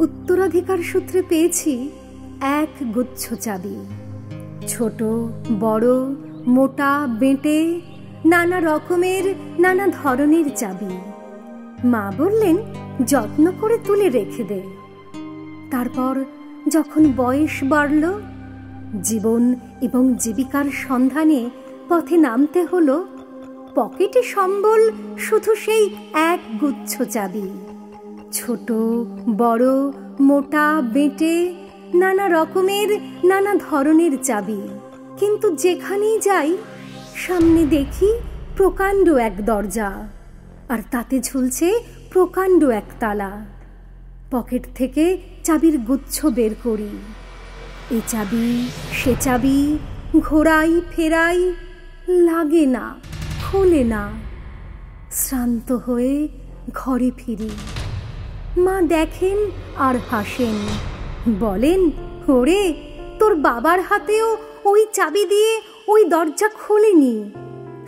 উত্তরাধিকার সূত্রে পেয়েছি এক গুচ্ছ চাবি, ছোট বড় মোটা বেঁটে নানা রকমের নানা ধরনের চাবি। মা বললেন যত্ন করে তুলে রেখে দে। তারপর যখন বয়স বাড়ল, জীবন এবং জীবিকার সন্ধানে পথে নামতে হলো, পকেটে সম্বল শুধু সেই এক গুচ্ছ চাবি, ছোট বড় মোটা বেঁটে নানা রকমের নানা ধরনের চাবি। কিন্তু যেখানেই যাই সামনে দেখি প্রকাণ্ড এক দরজা, আর তাতে ঝুলছে প্রকাণ্ড এক তালা। পকেট থেকে চাবির গুচ্ছ বের করি, এ চাবি সে চাবি ঘোরাই ফেরাই, লাগে না, খোলে না। শ্রান্ত হয়ে ঘরে ফিরি। মা দেখেন আর হাসেন, বলেন ওরে তোর বাবার হাতেও ওই চাবি দিয়ে ওই দরজা খোলেনি,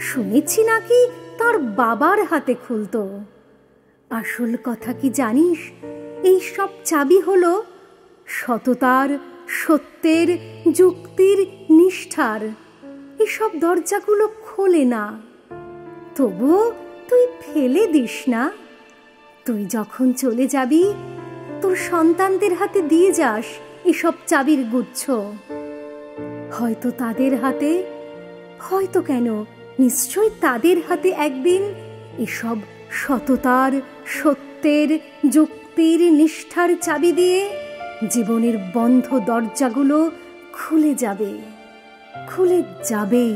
শুনেছি নাকি তার বাবার হাতে খুলতো। আসল কথা কি জানিস, এই সব চাবি হলো সততার, সত্যের, যুক্তির, নিষ্ঠার। এসব দরজাগুলো খোলে না, তবুও তুই ফেলে দিস না। তুই যখন চলে যাবি তোর সন্তানদের হাতে দিয়ে যাস এসব চাবির গুচ্ছ। হয়তো তাদের হাতে, হয়তো কেন নিশ্চয় তাদের হাতে একদিন এসব সততার, সত্যের, যুক্তির, নিষ্ঠার চাবি দিয়ে জীবনের বন্ধ দরজাগুলো খুলে যাবে, খুলে যাবেই।